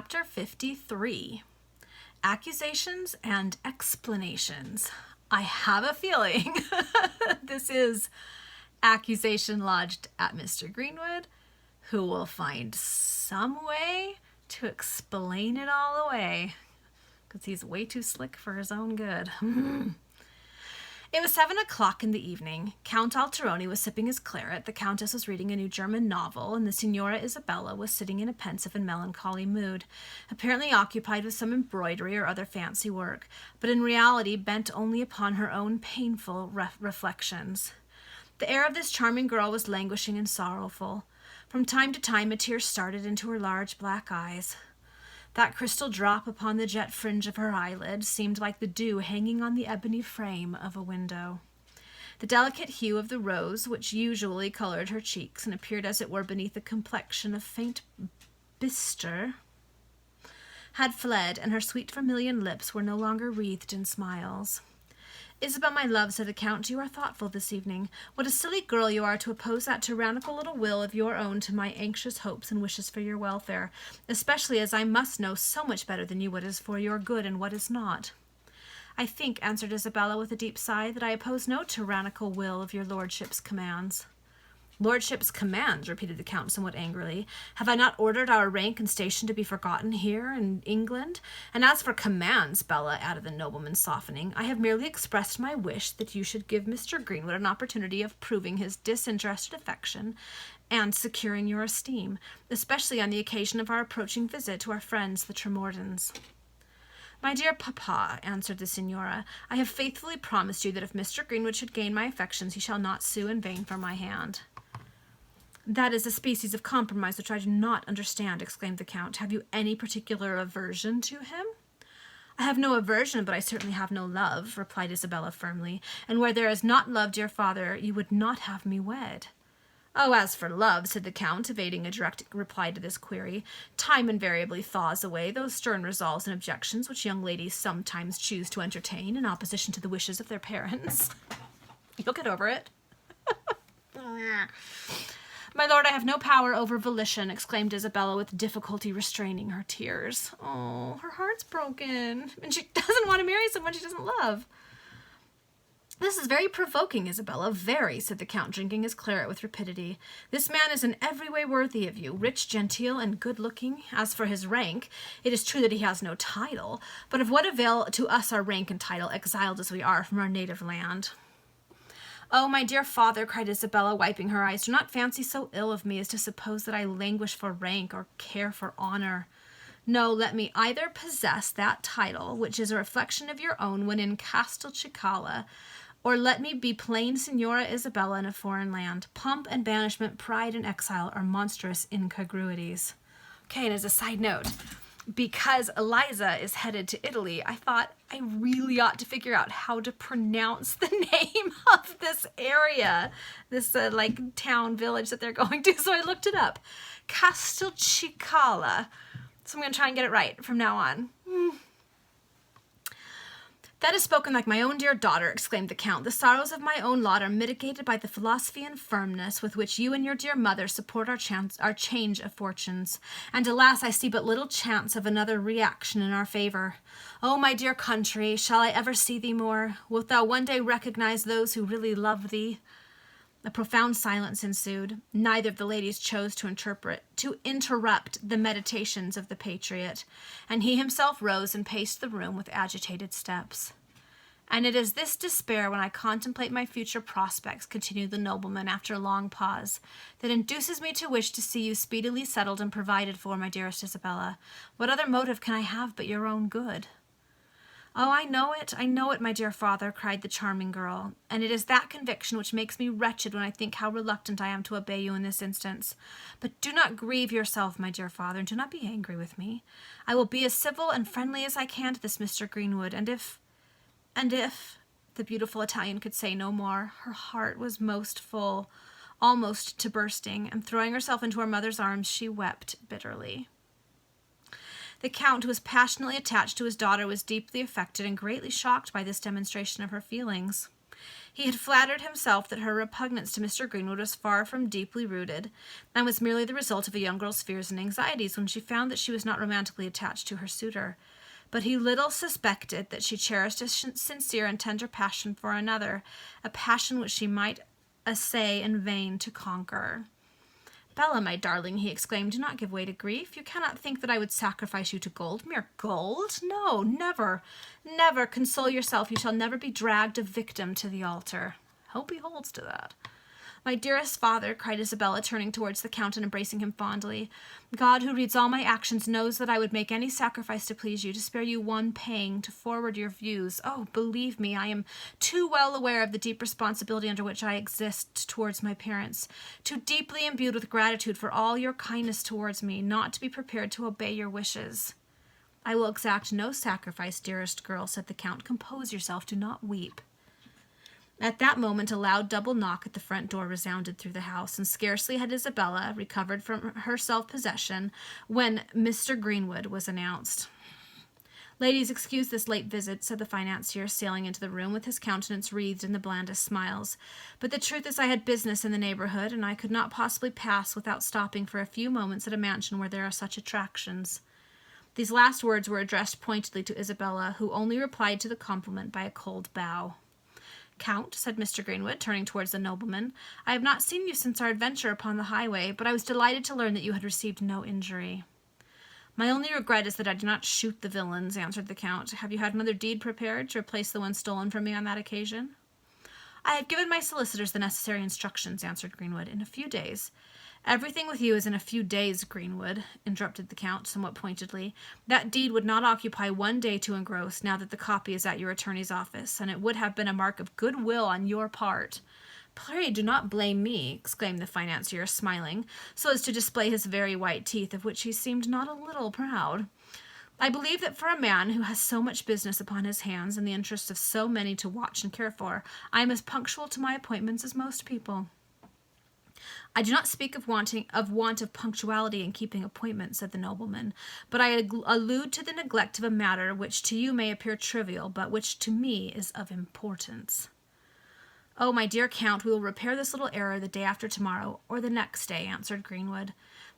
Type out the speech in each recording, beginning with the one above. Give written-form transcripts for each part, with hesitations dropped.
Chapter 53, Accusations and Explanations. I have a feeling this is accusation lodged at Mr. Greenwood, who will find some way to explain it all away, because he's way too slick for his own good. It was 7 o'clock in the evening. Count Alteroni was sipping his claret, the Countess was reading a new German novel, and the Signora Isabella was sitting in a pensive and melancholy mood, apparently occupied with some embroidery or other fancy work, but in reality bent only upon her own painful reflections. The air of this charming girl was languishing and sorrowful. From time to time a tear started into her large black eyes. That crystal drop upon the jet fringe of her eyelid seemed like the dew hanging on the ebony frame of a window. The delicate hue of the rose, which usually colored her cheeks and appeared as it were beneath a complexion of faint bistre, had fled, and her sweet vermilion lips were no longer wreathed in smiles. "Isabel, my love," said the Count, "you are thoughtful this evening. What a silly girl you are to oppose that tyrannical little will of your own to my anxious hopes and wishes for your welfare, especially as I must know so much better than you what is for your good and what is not." "I think," answered Isabella with a deep sigh, "that I oppose no tyrannical will of your lordship's commands." "Lordship's commands," repeated the Count somewhat angrily. "Have I not ordered our rank and station to be forgotten here in England? And as for commands, Bella," added the nobleman, softening, "I have merely expressed my wish that you should give Mr. Greenwood an opportunity of proving his disinterested affection and securing your esteem, especially on the occasion of our approaching visit to our friends the Tremordens." "My dear papa," answered the Signora, "I have faithfully promised you that if Mr. Greenwood should gain my affections, he shall not sue in vain for my hand." "That is a species of compromise which I do not understand," exclaimed the Count. "Have you any particular aversion to him?" "I have no aversion, but I certainly have no love," replied Isabella firmly, "and where there is not love, dear father, you would not have me wed." "Oh, as for love," said the Count, evading a direct reply to this query, "time invariably thaws away those stern resolves and objections which young ladies sometimes choose to entertain in opposition to the wishes of their parents." You'll get over it. "My lord, I have no power over volition," exclaimed Isabella with difficulty restraining her tears. Oh, her heart's broken, and she doesn't want to marry someone she doesn't love. "This is very provoking, Isabella, very," said the Count, drinking his claret with rapidity. "This man is in every way worthy of you, rich, genteel, and good-looking. As for his rank, it is true that he has no title, but of what avail to us our rank and title, exiled as we are from our native land?" "Oh, my dear father," cried Isabella, wiping her eyes, "do not fancy so ill of me as to suppose that I languish for rank or care for honor. No, let me either possess that title, which is a reflection of your own when in Castelcicala, or let me be plain Signora Isabella in a foreign land. Pomp and banishment, pride and exile are monstrous incongruities." Okay, and as a side note, because Eliza is headed to Italy, I thought I really ought to figure out how to pronounce the name of this area, this town, village that they're going to. So I looked it up. Castelcicala. So I'm going to try and get it right from now on. "That is spoken like my own dear daughter," exclaimed the Count. "The sorrows of my own lot are mitigated by the philosophy and firmness with which you and your dear mother support our change of fortunes. And alas, I see but little chance of another reaction in our favor. Oh, my dear country, shall I ever see thee more? Wilt thou one day recognize those who really love thee?" A profound silence ensued. Neither of the ladies chose to interrupt the meditations of the patriot, and he himself rose and paced the room with agitated steps. "And it is this despair when I contemplate my future prospects," continued the nobleman after a long pause, "that induces me to wish to see you speedily settled and provided for, my dearest Isabella. What other motive can I have but your own good?" "Oh, I know it, my dear father," cried the charming girl, "and it is that conviction which makes me wretched when I think how reluctant I am to obey you in this instance. But do not grieve yourself, my dear father, and do not be angry with me. I will be as civil and friendly as I can to this Mr. Greenwood, and if, the beautiful Italian could say no more. Her heart was most full, almost to bursting, and throwing herself into her mother's arms, she wept bitterly. The Count, who was passionately attached to his daughter, was deeply affected and greatly shocked by this demonstration of her feelings. He had flattered himself that her repugnance to Mr. Greenwood was far from deeply rooted, and was merely the result of a young girl's fears and anxieties when she found that she was not romantically attached to her suitor. But he little suspected that she cherished a sincere and tender passion for another, a passion which she might essay in vain to conquer. "Bella, my darling," he exclaimed, "do not give way to grief. You cannot think that I would sacrifice you to gold. Mere gold? No, never, never. Console yourself. You shall never be dragged a victim to the altar." Hope he holds to that. "My dearest father," cried Isabella, turning towards the Count and embracing him fondly, "God, who reads all my actions, knows that I would make any sacrifice to please you, to spare you one pang, to forward your views. Oh, believe me, I am too well aware of the deep responsibility under which I exist towards my parents, too deeply imbued with gratitude for all your kindness towards me, not to be prepared to obey your wishes." "I will exact no sacrifice, dearest girl," said the Count. "Compose yourself. Do not weep." At that moment a loud double knock at the front door resounded through the house, and scarcely had Isabella recovered from her self-possession when Mr. Greenwood was announced. "Ladies, excuse this late visit," said the financier, sailing into the room with his countenance wreathed in the blandest smiles. "But the truth is I had business in the neighborhood, and I could not possibly pass without stopping for a few moments at a mansion where there are such attractions." These last words were addressed pointedly to Isabella, who only replied to the compliment by a cold bow. "Count," said Mr. Greenwood, turning towards the nobleman, "I have not seen you since our adventure upon the highway, but I was delighted to learn that you had received no injury." "My only regret is that I did not shoot the villains," answered the Count. "Have you had another deed prepared to replace the one stolen from me on that occasion?" "I have given my solicitors the necessary instructions," answered Greenwood. "In a few days—" "Everything with you is in a few days, Greenwood," interrupted the Count, somewhat pointedly. "That deed would not occupy 1 day to engross, now that the copy is at your attorney's office, and it would have been a mark of goodwill on your part." "Pray do not blame me," exclaimed the financier, smiling, so as to display his very white teeth, of which he seemed not a little proud. "I believe that for a man who has so much business upon his hands, and the interests of so many to watch and care for, I am as punctual to my appointments as most people." "I do not speak of want of punctuality in keeping appointments," said the nobleman, "but I allude to the neglect of a matter which to you may appear trivial, but which to me is of importance." "Oh, my dear Count, we will repair this little error the day after tomorrow, or the next day," answered Greenwood.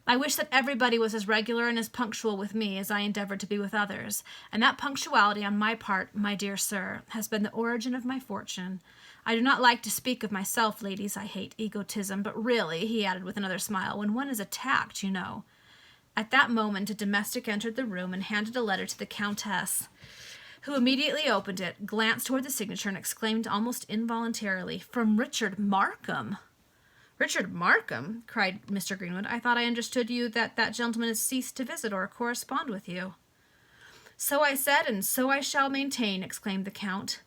"I wish that everybody was as regular and as punctual with me as I endeavored to be with others, and that punctuality on my part, my dear sir, has been the origin of my fortune. I do not like to speak of myself, ladies, I hate egotism, but really," he added with another smile, "when one is attacked, you know—" At that moment a domestic entered the room and handed a letter to the Countess, who immediately opened it, glanced toward the signature, and exclaimed almost involuntarily, "From Richard Markham!" "Richard Markham!" cried Mr. Greenwood. "I thought I understood you that gentleman has ceased to visit or correspond with you." "So I said, and so I shall maintain," exclaimed the Count.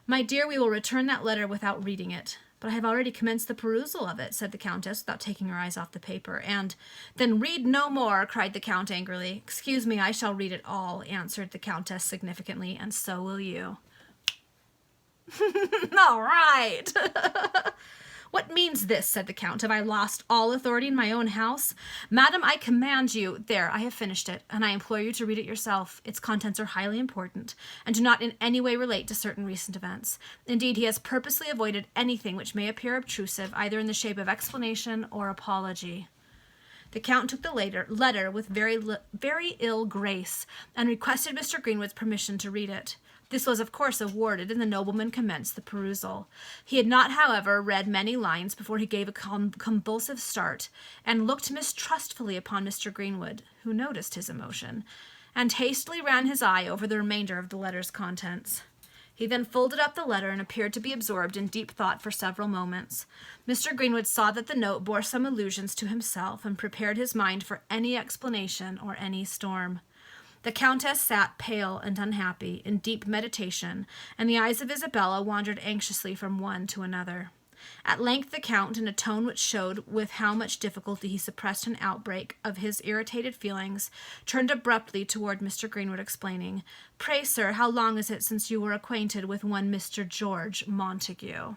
"My dear, we will return that letter without reading it." "But I have already commenced the perusal of it," said the Countess, without taking her eyes off the paper, and— "Then read no more," cried the Count angrily. "Excuse me, I shall read it all," answered the Countess significantly, "and so will you." "All right." "What means this?" said the Count. "Have I lost all authority in my own house? Madam, I command you— There, I have finished it, and I implore you to read it yourself. Its contents are highly important, and do not in any way relate to certain recent events. Indeed, he has purposely avoided anything which may appear obtrusive, either in the shape of explanation or apology." The Count took the letter with very ill grace, and requested Mr. Greenwood's permission to read it. This was, of course, awarded, and the nobleman commenced the perusal. He had not, however, read many lines before he gave a convulsive start, and looked mistrustfully upon Mr. Greenwood, who noticed his emotion, and hastily ran his eye over the remainder of the letter's contents. He then folded up the letter and appeared to be absorbed in deep thought for several moments. Mr. Greenwood saw that the note bore some allusions to himself, and prepared his mind for any explanation or any storm. The Countess sat pale and unhappy, in deep meditation, and the eyes of Isabella wandered anxiously from one to another. At length the Count, in a tone which showed with how much difficulty he suppressed an outbreak of his irritated feelings, turned abruptly toward Mr. Greenwood, explaining, "Pray, sir, how long is it since you were acquainted with one Mr. George Montague?"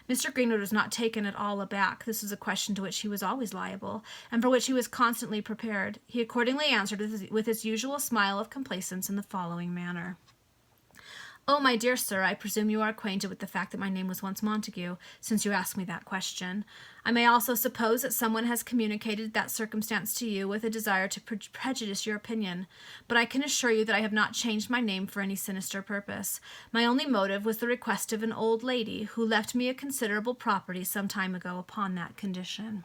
Mr. Greenwood was not taken at all aback. This was a question to which he was always liable, and for which he was constantly prepared. He accordingly answered with his usual smile of complacence in the following manner. Oh, my dear sir, I presume you are acquainted with the fact that my name was once Montague, since you ask me that question. I may also suppose that someone has communicated that circumstance to you with a desire to prejudice your opinion, but I can assure you that I have not changed my name for any sinister purpose. My only motive was the request of an old lady who left me a considerable property some time ago upon that condition.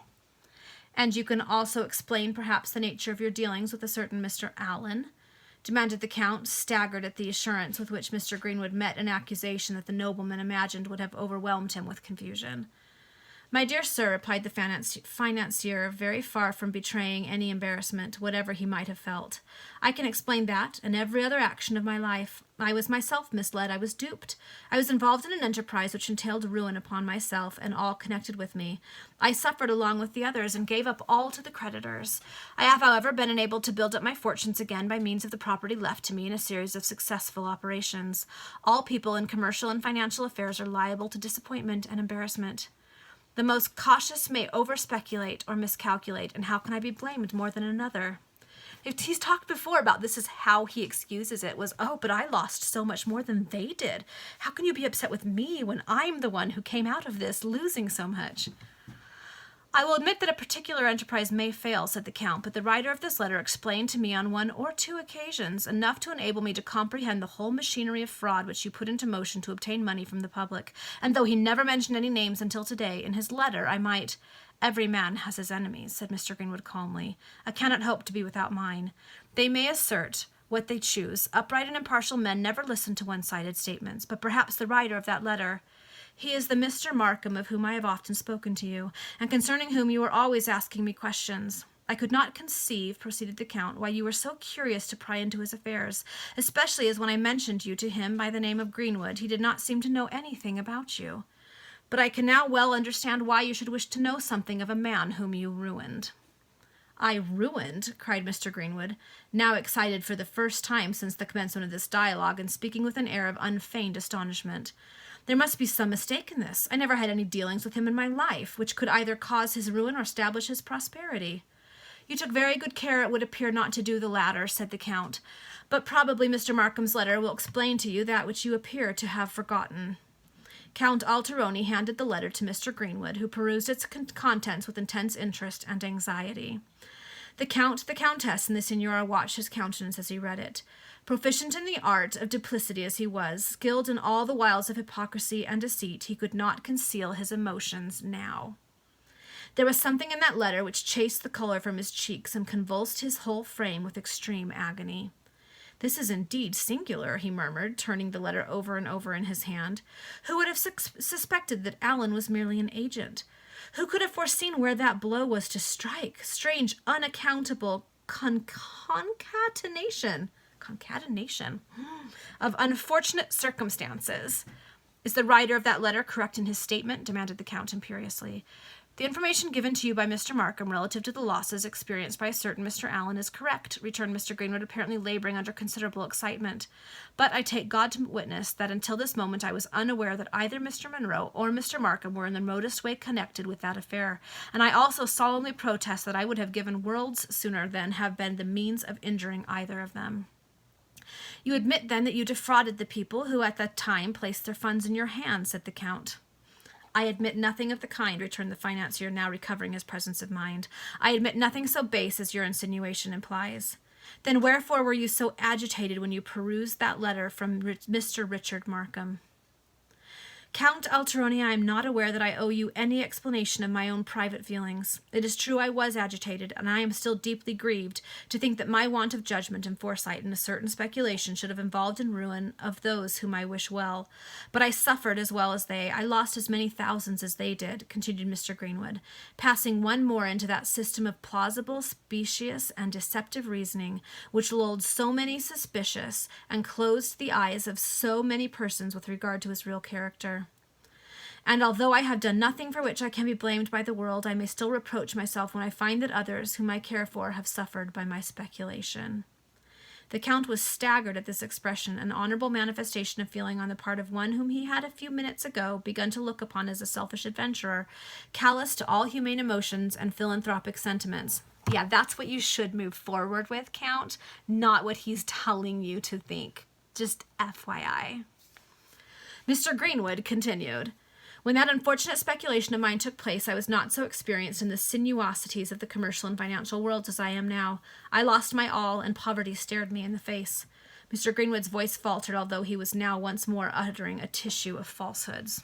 And you can also explain perhaps the nature of your dealings with a certain Mr. Allen? Demanded the Count, staggered at the assurance with which Mr. Greenwood met an accusation that the nobleman imagined would have overwhelmed him with confusion. My dear sir, replied the financier, very far from betraying any embarrassment, whatever he might have felt. I can explain that, and every other action of my life. I was myself misled. I was duped. I was involved in an enterprise which entailed ruin upon myself and all connected with me. I suffered along with the others and gave up all to the creditors. I have, however, been enabled to build up my fortunes again by means of the property left to me in a series of successful operations. All people in commercial and financial affairs are liable to disappointment and embarrassment. The most cautious may over-speculate or miscalculate, and how can I be blamed more than another? He's talked before about this is how he excuses it, was, oh, but I lost so much more than they did. How can you be upset with me when I'm the one who came out of this losing so much? I will admit that a particular enterprise may fail, said the Count, but the writer of this letter explained to me on 1 or 2 occasions enough to enable me to comprehend the whole machinery of fraud which you put into motion to obtain money from the public. And though he never mentioned any names until today, in his letter I might— Every man has his enemies, said Mr. Greenwood calmly. I cannot hope to be without mine. They may assert what they choose. Upright and impartial men never listen to one-sided statements, but perhaps the writer of that letter— He is the Mr. Markham of whom I have often spoken to you, and concerning whom you are always asking me questions. I could not conceive, proceeded the Count, why you were so curious to pry into his affairs, especially as when I mentioned you to him by the name of Greenwood, he did not seem to know anything about you. But I can now well understand why you should wish to know something of a man whom you ruined. I ruined, cried Mr. Greenwood, now excited for the first time since the commencement of this dialogue, and speaking with an air of unfeigned astonishment. There must be some mistake in this. I never had any dealings with him in my life, which could either cause his ruin or establish his prosperity. You took very good care, it would appear, not to do the latter, said the Count, but probably Mr. Markham's letter will explain to you that which you appear to have forgotten. Count Alteroni handed the letter to Mr. Greenwood, who perused its contents with intense interest and anxiety. The Count, the Countess, and the Signora watched his countenance as he read it. Proficient in the art of duplicity as he was, skilled in all the wiles of hypocrisy and deceit, he could not conceal his emotions now. There was something in that letter which chased the color from his cheeks and convulsed his whole frame with extreme agony. This is indeed singular, he murmured, turning the letter over and over in his hand. Who would have suspected that Allen was merely an agent? Who could have foreseen where that blow was to strike? Strange, unaccountable concatenation of unfortunate circumstances. Is the writer of that letter correct in his statement? Demanded the Count imperiously. The information given to you by Mr. Markham relative to the losses experienced by a certain Mr. Allen is correct, returned Mr. Greenwood, apparently laboring under considerable excitement. But I take God to witness that until this moment I was unaware that either Mr. Monroe or Mr. Markham were in the remotest way connected with that affair, and I also solemnly protest that I would have given worlds sooner than have been the means of injuring either of them. You admit, then, that you defrauded the people who at that time placed their funds in your hands, said the Count. I admit nothing of the kind, returned the financier, now recovering his presence of mind. I admit nothing so base as your insinuation implies. Then wherefore were you so agitated when you perused that letter from Mr. Richard Markham? Count Alteroni, I am not aware that I owe you any explanation of my own private feelings. It is true I was agitated, and I am still deeply grieved to think that my want of judgment and foresight in a certain speculation should have involved in ruin of those whom I wish well. But I suffered as well as they. I lost as many thousands as they did, continued Mr. Greenwood, passing one more into that system of plausible, specious, and deceptive reasoning which lulled so many suspicious and closed the eyes of so many persons with regard to his real character. And although I have done nothing for which I can be blamed by the world, I may still reproach myself when I find that others, whom I care for, have suffered by my speculation. The Count was staggered at this expression, an honorable manifestation of feeling on the part of one whom he had a few minutes ago begun to look upon as a selfish adventurer, callous to all humane emotions and philanthropic sentiments. Yeah, that's what you should move forward with, Count, not what he's telling you to think. Just FYI. Mr. Greenwood continued, when that unfortunate speculation of mine took place, I was not so experienced in the sinuosities of the commercial and financial worlds as I am now. I lost my all, and poverty stared me in the face. Mr. Greenwood's voice faltered, although he was now once more uttering a tissue of falsehoods.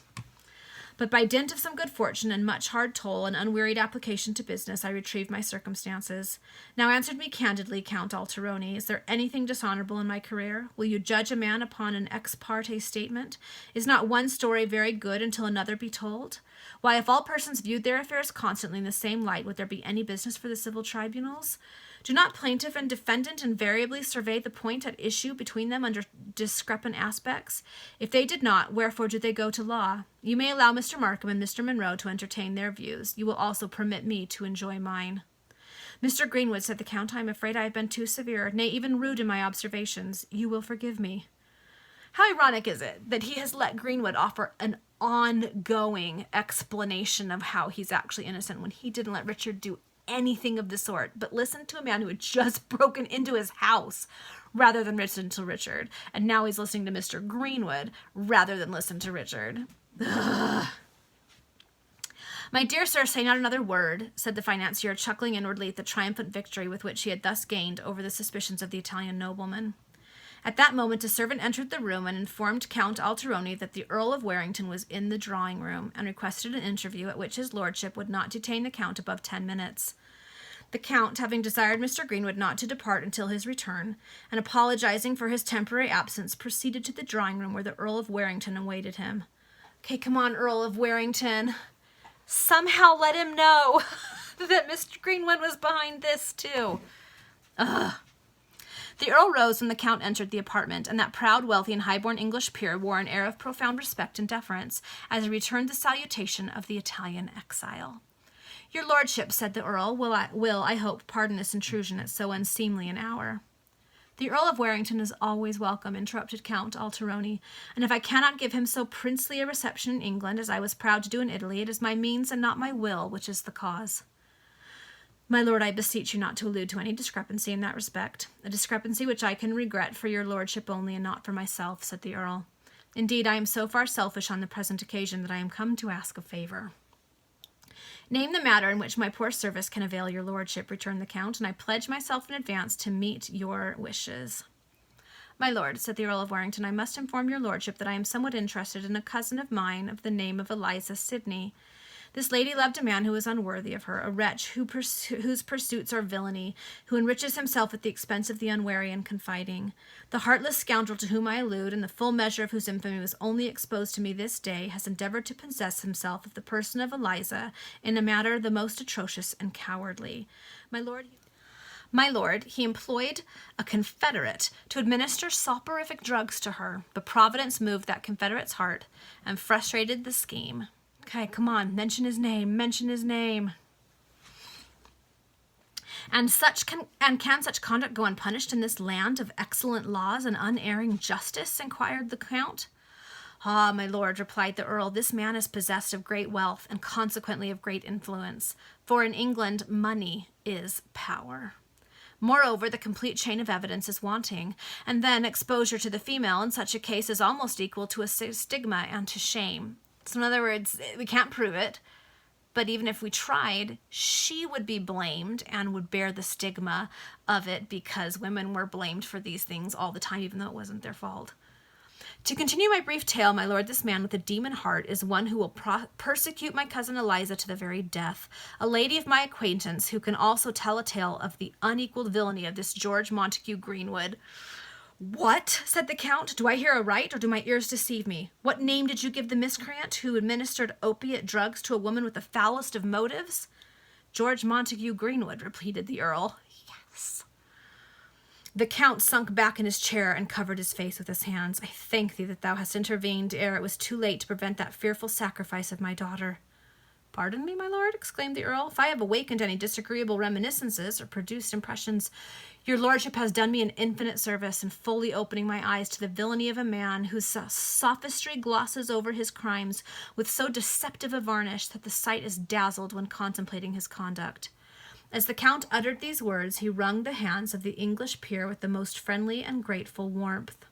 But by dint of some good fortune and much hard toil and unwearied application to business, I retrieved my circumstances. Now answer me candidly, Count Alteroni. Is there anything dishonorable in my career? Will you judge a man upon an ex parte statement? Is not one story very good until another be told? Why, if all persons viewed their affairs constantly in the same light, would there be any business for the civil tribunals? Do not plaintiff and defendant invariably survey the point at issue between them under discrepant aspects? If they did not, wherefore do they go to law? You may allow Mr. Markham and Mr. Monroe to entertain their views. You will also permit me to enjoy mine. Mr. Greenwood, said the Count, I am afraid I have been too severe, nay, even rude in my observations. You will forgive me. How ironic is it that he has let Greenwood offer an ongoing explanation of how he's actually innocent when he didn't let Richard do anything of the sort, but listened to a man who had just broken into his house rather than listen to Richard. And now he's listening to Mr. Greenwood rather than listen to Richard. Ugh. My dear sir, say not another word, said the financier, chuckling inwardly at the triumphant victory with which he had thus gained over the suspicions of the Italian nobleman. At that moment a servant entered the room and informed Count Alteroni that the Earl of Warrington was in the drawing-room and requested an interview at which his lordship would not detain the Count above 10 minutes. The Count, having desired Mr. Greenwood not to depart until his return, and apologizing for his temporary absence, proceeded to the drawing-room where the Earl of Warrington awaited him. Okay, come on, Earl of Warrington. Somehow let him know that Mr. Greenwood was behind this, too. Ugh. The Earl rose when the Count entered the apartment, and that proud, wealthy, and high-born English peer wore an air of profound respect and deference as he returned the salutation of the Italian exile. Your lordship, said the Earl, will, I hope, pardon this intrusion at so unseemly an hour. The Earl of Warrington is always welcome, interrupted Count Alteroni, and if I cannot give him so princely a reception in England as I was proud to do in Italy, it is my means and not my will which is the cause. My lord, I beseech you not to allude to any discrepancy in that respect, a discrepancy which I can regret for your lordship only and not for myself, said the Earl. Indeed, I am so far selfish on the present occasion that I am come to ask a favor. Name the matter in which my poor service can avail your lordship, returned the Count, and I pledge myself in advance to meet your wishes. My lord, said the Earl of Warrington, I must inform your lordship that I am somewhat interested in a cousin of mine of the name of Eliza Sidney. This lady loved a man who was unworthy of her, a wretch whose pursuits are villainy, who enriches himself at the expense of the unwary and confiding. The heartless scoundrel to whom I allude, and the full measure of whose infamy was only exposed to me this day, has endeavored to possess himself of the person of Eliza in a manner the most atrocious and cowardly. My lord, he employed a confederate to administer soporific drugs to her, but Providence moved that confederate's heart and frustrated the scheme. Okay, come on, mention his name. And can such conduct go unpunished in this land of excellent laws and unerring justice? Inquired the Count. Ah, my lord, replied the Earl, this man is possessed of great wealth and consequently of great influence, for in England money is power. Moreover, the complete chain of evidence is wanting, and then exposure to the female in such a case is almost equal to a stigma and to shame. So in other words, we can't prove it, but even if we tried, she would be blamed and would bear the stigma of it because women were blamed for these things all the time, even though it wasn't their fault. To continue my brief tale, my lord, this man with a demon heart is one who will persecute my cousin Eliza to the very death, a lady of my acquaintance who can also tell a tale of the unequaled villainy of this George Montague Greenwood. What? Said the Count. Do I hear aright, or do my ears deceive me? What name did you give the miscreant who administered opiate drugs to a woman with the foulest of motives? George Montague Greenwood, repeated the Earl. Yes. The Count sunk back in his chair and covered his face with his hands. I thank thee that thou hast intervened ere it was too late to prevent that fearful sacrifice of my daughter. Pardon me, my lord, exclaimed the Earl. If I have awakened any disagreeable reminiscences or produced impressions, your lordship has done me an infinite service in fully opening my eyes to the villainy of a man whose sophistry glosses over his crimes with so deceptive a varnish that the sight is dazzled when contemplating his conduct. As the Count uttered these words, he wrung the hands of the English peer with the most friendly and grateful warmth.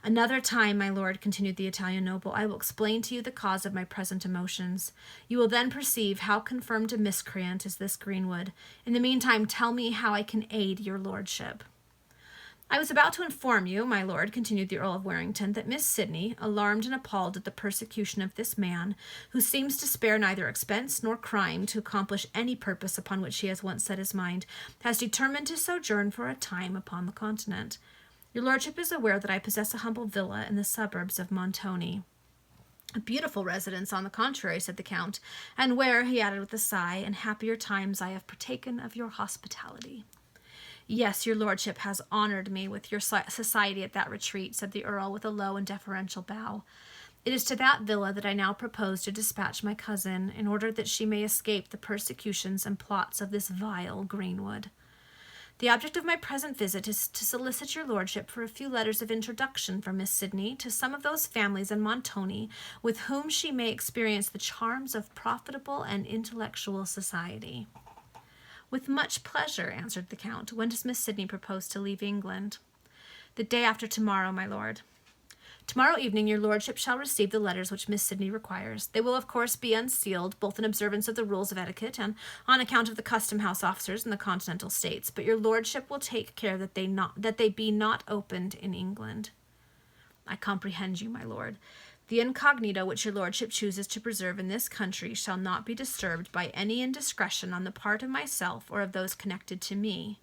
Another time, my lord, continued the Italian noble, I will explain to you the cause of my present emotions. You will then perceive how confirmed a miscreant is this Greenwood. In the meantime, tell me how I can aid your lordship. I was about to inform you, my lord, continued the Earl of Warrington, that Miss Sidney, alarmed and appalled at the persecution of this man, who seems to spare neither expense nor crime to accomplish any purpose upon which he has once set his mind, has determined to sojourn for a time upon the continent. Your lordship is aware that I possess a humble villa in the suburbs of Montoni. A beautiful residence, on the contrary, said the Count, and where, he added with a sigh, in happier times I have partaken of your hospitality. Yes, your lordship has honoured me with your society at that retreat, said the Earl with a low and deferential bow. It is to that villa that I now propose to dispatch my cousin, in order that she may escape the persecutions and plots of this vile Greenwood. The object of my present visit is to solicit your lordship for a few letters of introduction from Miss Sidney to some of those families in Montoni with whom she may experience the charms of profitable and intellectual society. With much pleasure, answered the Count. When does Miss Sidney propose to leave England? The day after tomorrow, my lord. Tomorrow evening your lordship shall receive the letters which Miss Sidney requires. They will, of course, be unsealed, both in observance of the rules of etiquette and on account of the custom-house officers in the continental states, but your lordship will take care that they be not opened in England. I comprehend you, my lord. The incognito which your lordship chooses to preserve in this country shall not be disturbed by any indiscretion on the part of myself or of those connected to me.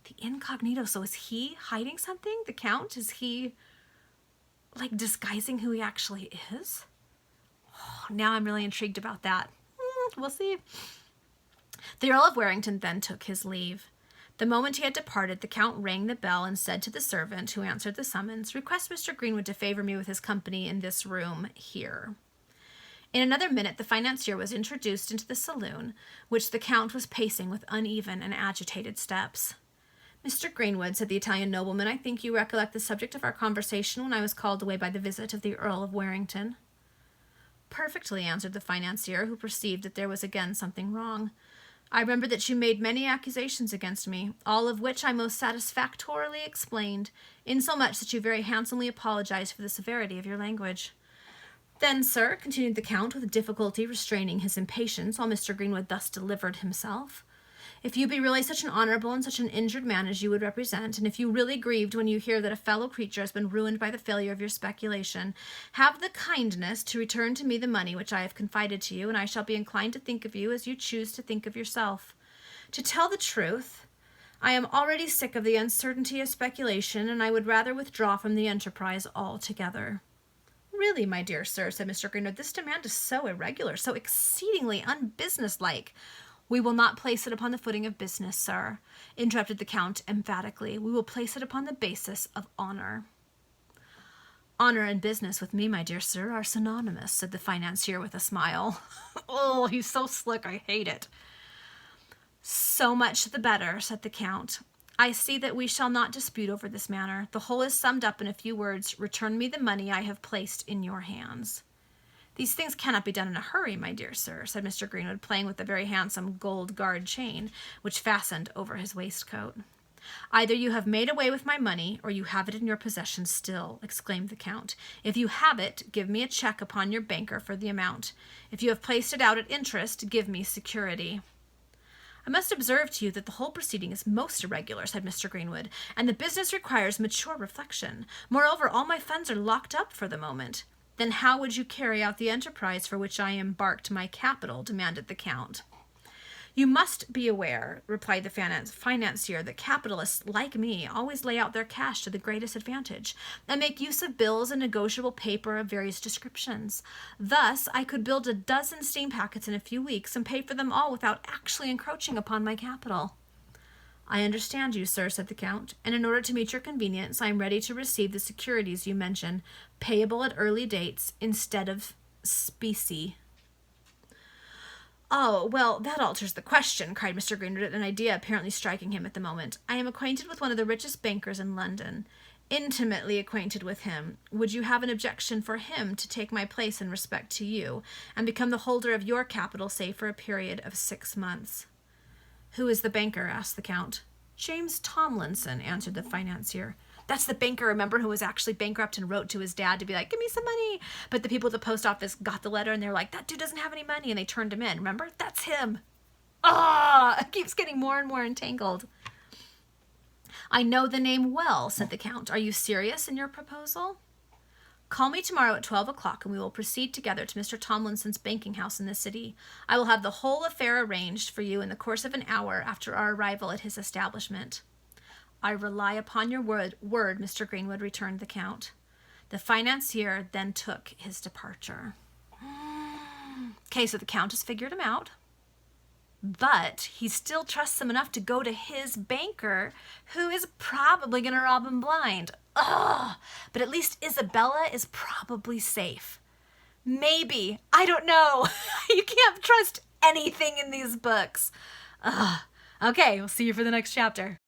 The incognito, so is he hiding something? The Count? Is he, disguising who he actually is? Oh, now I'm really intrigued about that. We'll see. The Earl of Warrington then took his leave. The moment he had departed, the Count rang the bell and said to the servant who answered the summons, "Request Mr. Greenwood to favour me with his company in this room here." In another minute the financier was introduced into the saloon, which the Count was pacing with uneven and agitated steps. "Mr. Greenwood," said the Italian nobleman, "I think you recollect the subject of our conversation when I was called away by the visit of the Earl of Warrington." "Perfectly," answered the financier, who perceived that there was again something wrong. "I remember that you made many accusations against me, all of which I most satisfactorily explained, insomuch that you very handsomely apologized for the severity of your language." "Then, sir," continued the Count, with difficulty restraining his impatience while Mr. Greenwood thus delivered himself, "if you be really such an honourable and such an injured man as you would represent, and if you really grieved when you hear that a fellow creature has been ruined by the failure of your speculation, have the kindness to return to me the money which I have confided to you, and I shall be inclined to think of you as you choose to think of yourself. To tell the truth, I am already sick of the uncertainty of speculation, and I would rather withdraw from the enterprise altogether." "Really, my dear sir," said Mr. Greenwood, "this demand is so irregular, so exceedingly unbusinesslike." "We will not place it upon the footing of business, sir," interrupted the Count emphatically. "We will place it upon the basis of honor." "Honor and business with me, my dear sir, are synonymous," said the financier with a smile. Oh, he's so slick, I hate it. "So much the better," said the Count. "I see that we shall not dispute over this matter. The whole is summed up in a few words. Return me the money I have placed in your hands." "These things cannot be done in a hurry, my dear sir," said Mr. Greenwood, playing with a very handsome gold guard chain, which fastened over his waistcoat. "Either you have made away with my money, or you have it in your possession still," exclaimed the Count. "If you have it, give me a cheque upon your banker for the amount. If you have placed it out at interest, give me security." "I must observe to you that the whole proceeding is most irregular," said Mr. Greenwood, "and the business requires mature reflection. Moreover, all my funds are locked up for the moment." "Then how would you carry out the enterprise for which I embarked my capital?" demanded the Count. "You must be aware," replied the financier, "that capitalists, like me, always lay out their cash to the greatest advantage, and make use of bills and negotiable paper of various descriptions. Thus, I could build a dozen steam packets in a few weeks, and pay for them all without actually encroaching upon my capital." "I understand you, sir," said the Count, "and in order to meet your convenience, I am ready to receive the securities you mention, payable at early dates, instead of specie." "Oh, well, that alters the question," cried Mr. Greenwood, an idea apparently striking him at the moment. "I am acquainted with one of the richest bankers in London. Intimately acquainted with him. Would you have an objection for him to take my place in respect to you, and become the holder of your capital, say, for a period of 6 months?" "Who is the banker?" asked the Count. "James Tomlinson," answered the financier. that's the banker, remember, who was actually bankrupt and wrote to his dad to be like, give me some money. But the people at the post office got the letter and they're like, that dude doesn't have any money. And they turned him in. Remember? That's him. It keeps getting more and more entangled. I know the name well, said the Count. Are you serious in your proposal? Call me tomorrow at 12 o'clock and we will proceed together to Mr. Tomlinson's banking house in the city. I will have the whole affair arranged for you in the course of an hour after our arrival at his establishment. I rely upon your word, Mr. Greenwood, returned the Count. The financier then took his departure. Okay, so the Count has figured him out. But he still trusts him enough to go to his banker, who is probably going to rob him blind. Ugh! But at least Isabella is probably safe. Maybe. I don't know. You can't trust anything in these books. Ugh. Okay, we'll see you for the next chapter.